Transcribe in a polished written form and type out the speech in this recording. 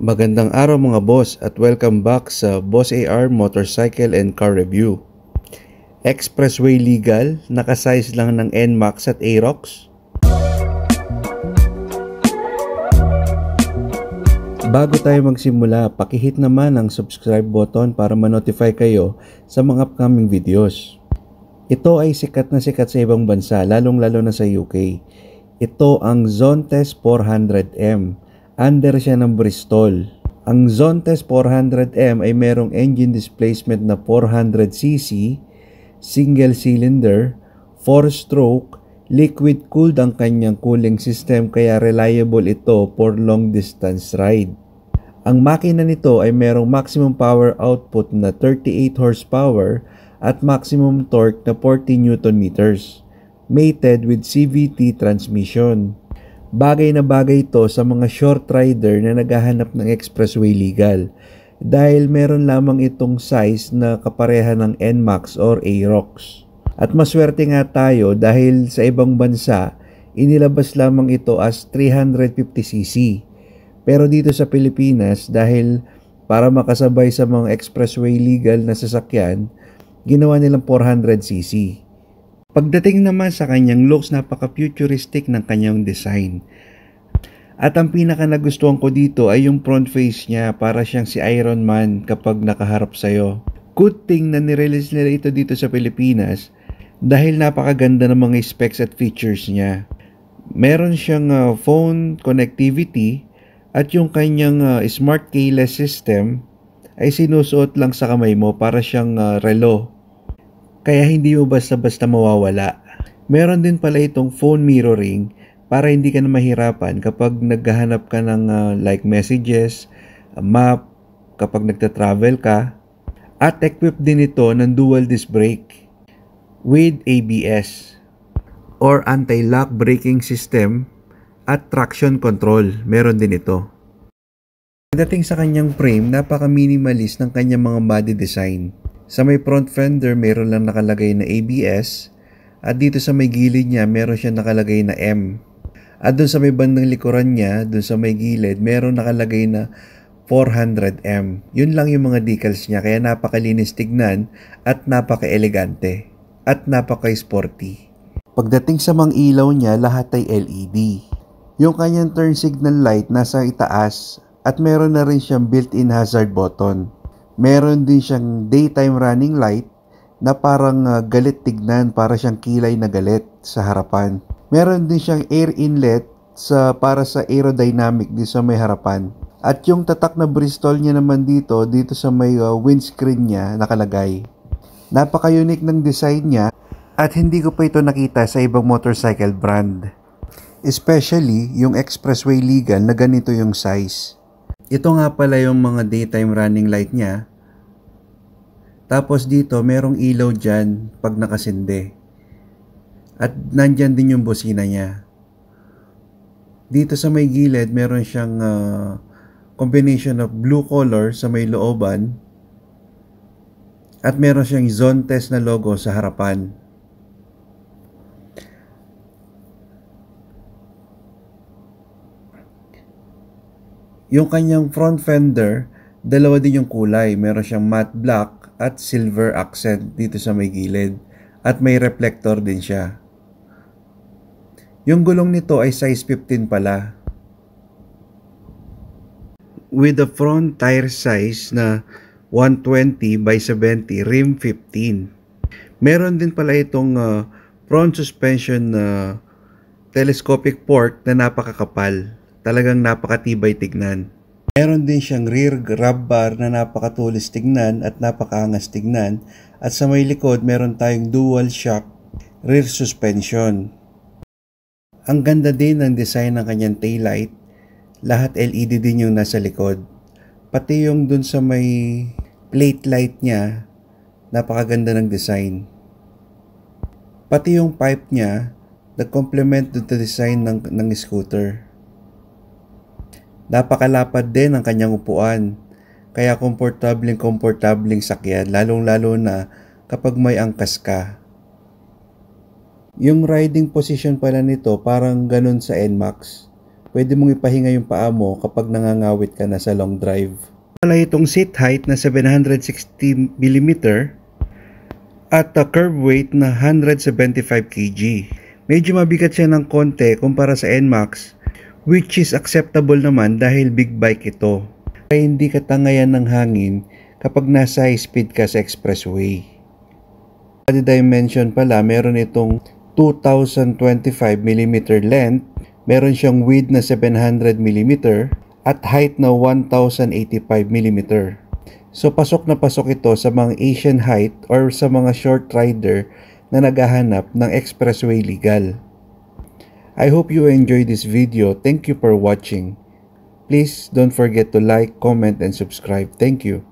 Magandang araw mga boss at welcome back sa Boss AR Motorcycle and Car Review. Expressway legal, nakasize lang ng NMAX at Aerox. Bago tayo magsimula, pakihit naman ang subscribe button para ma-notify kayo sa mga upcoming videos. Ito ay sikat na sikat sa ibang bansa, lalong-lalo na sa UK. Ito ang Zontes 400M. Under siya ng Bristol. Ang Zontes 400M ay merong engine displacement na 400cc, single cylinder, 4-stroke, liquid cooled ang kanyang cooling system kaya reliable ito for long distance ride. Ang makina nito ay merong maximum power output na 38 horsepower at maximum torque na 40 Nm, mated with CVT transmission. Bagay na bagay ito sa mga short rider na naghahanap ng expressway legal dahil meron lamang itong size na kapareha ng NMAX or Aerox. At maswerte nga tayo dahil sa ibang bansa, inilabas lamang ito as 350cc. Pero dito sa Pilipinas, dahil para makasabay sa mga expressway legal na sasakyan, ginawa nilang 400cc. Pagdating naman sa kanyang looks, napaka-futuristic ng kanyang design. At ang pinaka nagustuhan ko dito ay yung front face niya, para siyang si Iron Man kapag nakaharap sa'yo. Good thing na nirelease nila ito dito sa Pilipinas dahil napakaganda ng mga specs at features niya. Meron siyang phone connectivity at yung kanyang smart keyless system ay sinusuot lang sa kamay mo para siyang relo. Kaya hindi mo basta-basta mawawala. Meron din pala itong phone mirroring para hindi ka na mahirapan kapag naghahanap ka ng like messages, map, kapag nagta-travel ka. At equipped din ito ng dual disc brake with ABS or anti-lock braking system at traction control. Meron din ito. Pagdating sa kanyang frame, napaka-minimalist ng kanyang mga body design. Sa may front fender, meron lang nakalagay na ABS. At dito sa may gilid niya, meron siya nakalagay na M. At dun sa may bandang likuran niya, dun sa may gilid, meron nakalagay na 400M. Yun lang yung mga decals niya, kaya napakalinis tignan at napaka-elegante. At napaka-sporty. Pagdating sa mga ilaw niya, lahat ay LED. Yung kanyang turn signal light nasa itaas at meron na rin siyang built-in hazard button. Meron din siyang daytime running light na parang galit tignan, para siyang kilay na galit sa harapan. Meron din siyang air inlet para sa aerodynamic din sa may harapan. At yung tatak na Bristol niya naman dito sa may windscreen niya nakalagay. Napaka-unique ng design niya at hindi ko pa ito nakita sa ibang motorcycle brand. Especially yung expressway legal na ganito yung size. Ito nga pala yung mga daytime running light niya. Tapos dito, merong ilaw dyan pag nakasinde. At nandyan din yung bosina niya. Dito sa may gilid, meron siyang combination of blue color sa may looban. At meron siyang Zontes na logo sa harapan. Yung kanyang front fender, dalawa din yung kulay. Meron siyang matte black at silver accent dito sa may gilid. At may reflector din siya. Yung gulong nito ay size 15 pala. With the front tire size na 120 by 70, rim 15. Meron din pala itong front suspension telescopic fork na napakakapal. Talagang napakatibay tignan. Meron din siyang rear grab bar na napakatulis tignan at napakaangas tignan. At sa may likod, meron tayong dual shock rear suspension. Ang ganda din ng design ng kanyang taillight. Lahat LED din yung nasa likod. Pati yung dun sa may plate light niya, napakaganda ng design. Pati yung pipe niya, nag-complement dun sa design ng scooter. Napakalapad din ang kanyang upuan, kaya komportableng sakyan, lalong-lalo na kapag may angkas ka. Yung riding position pala nito parang ganun sa NMAX. Pwede mong ipahinga yung paa mo kapag nangangawit ka na sa long drive. Wala itong seat height na 760mm at a curb weight na 175 kg. Medyo mabigat siya ng konti kumpara sa NMAX, which is acceptable naman dahil big bike ito. Kaya hindi ka tangayan ng hangin kapag nasa high speed ka sa expressway. Body dimension pala, meron itong 2025mm length, meron siyang width na 700mm at height na 1085mm. So pasok na pasok ito sa mga Asian height or sa mga short rider na naghahanap ng expressway legal. I hope you enjoyed this video. Thank you for watching. Please don't forget to like, comment, and subscribe. Thank you.